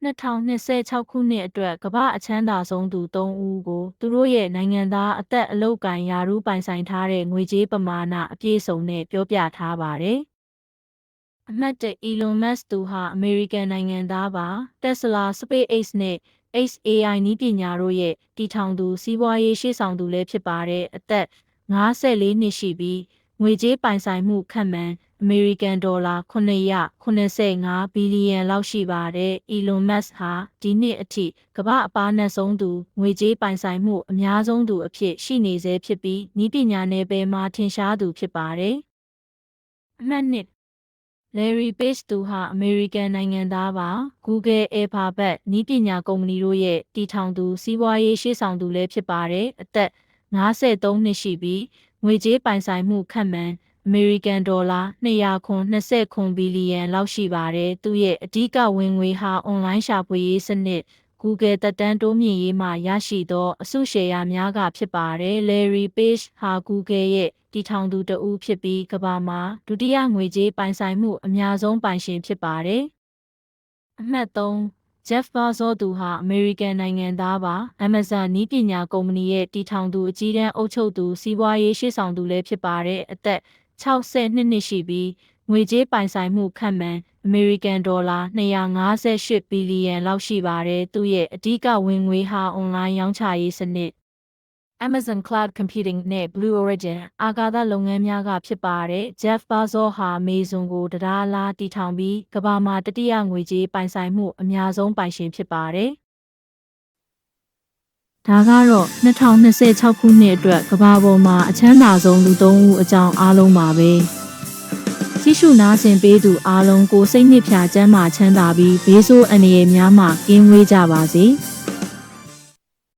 2026 ခုနှစ်အတွက်ကမ္ဘာအချမ်းသာဆုံးသူ3ဦးကိုသူတို့ရဲ့နိုင်ငံသားအသက်အလုပ်ကိုင်ရာထူးပိုင်ဆိုင်ထားတဲ့ငွေကြေးပမာဏအပြည့်စုံနဲ့ပြောပြထားပါတယ်။အမှတ်1 Elon Musk သူဟာအမေရိကန်နိုင်ငံသားပါ Tesla SpaceX နဲ့ XAI နည်းပညာတို့ရဲ့တည်ထောင်သူစီးပွားရေးရှေ့ဆောင်သူလည်းဖြစ်ပါတယ်။အသက်54နှစ်ရှိပြီးငွေကြေးပိုင်ဆိုင်မှုခန့်မှန်းအမေရိကန်ဒေါ်လာ985ဘီလီယံလောက်ရှိပါတယ်။ Elon Musk ဟာဒီနှစ်အထိကမ္ဘာအပါးနက်ဆုံးသူငွေကြေးပိုင်ဆိုင်မှုအများဆုံးသူအဖြစ်ရှိနေဆဲဖြစ်ပြီးနည်းပညာနယ်ပယ်မှာထင်ရှားသူဖြစ်ပါတယ်။အမှတ်2 Larry Page သူဟာအမေရိကန်နိုင်ငံသားပါ Google Alphabet နည်းပညာကုမ္ပဏီတို့ရဲ့တည်ထောင်သူစီးပွားရေးရှေ့ဆောင်သူလည်းဖြစ်ပါတယ်။အသက်53နှစ်ရှိပြီးငွေကြေးပိုင်ဆိုင်မှုခန့်မှန်းအမေရိကန်ဒေါ်လာ229ဘီလီယံလောက်ရှိပါတယ်။သူရဲ့အဓိကဝင်ငွေဟာအွန်လိုင်းရှာဖွေရေးစနစ် Google သက်တမ်းတိုးမြင့်ရေးမှရရှိသောအစုရှယ်ယာများကဖြစ်ပါတယ်။ Larry Page ဟာ Google ရဲ့တည်ထောင်သူတစ်ဦးဖြစ်ပြီးကမ္ဘာမှာဒုတိယငွေကြေးပိုင်ဆိုင်မှုအများဆုံးပိုင်ရှင်ဖြစ်ပါတယ်။အမှတ်3 Jeff Bezos သူဟာအမေရိကန်နိုင်ငံသားပါ Amazon နည်းပညာကုမ္ပဏီရဲ့တည်ထောင်သူအကြီးတန်းအုပ်ချုပ်သူစီးပွားရေးရှေ့ဆောင်သူလည်းဖြစ်ပါတယ်။အသက်62နှစ်ရှိပြီးငွေကြေးပိုင်ဆိုင်မှုခန့်မှန်းအမေရိကန်ဒေါ်လာ258ဘီလီယံလောက်ရှိပါတယ်။သူရဲ့အဓိကဝင်ငွေဟာအွန်လိုင်းရောင်းချရေးစနစ် Amazon Cloud Computing နဲ့ Blue Origin အာကာသလုပ်ငန်းများကဖြစ်ပါတယ်။ Jeff Bezos ဟာ Amazon ကိုတရားလားတည်ထောင်ပြီးကမ္ဘာမှာတတိယငွေကြေးပိုင်ဆိုင်မှုအများဆုံးပိုင်ရှင်ဖြစ်ပါတယ်။ဒါကတော့2026ခုနှစ်အတွက်ကမ္ဘာပေါ်မှာအချမ်းသာဆုံးလူ3ဦးအကြောင်းအားလုံးပါပဲ။ကြည့်ရှုနားဆင်ပေးသူအားလုံးကိုစိတ်နှစ်ဖြာကျန်းမာချမ်းသာပြီးဘေးဆိုးအန္တရာယ်များမှကင်းဝေးကြပါစေ။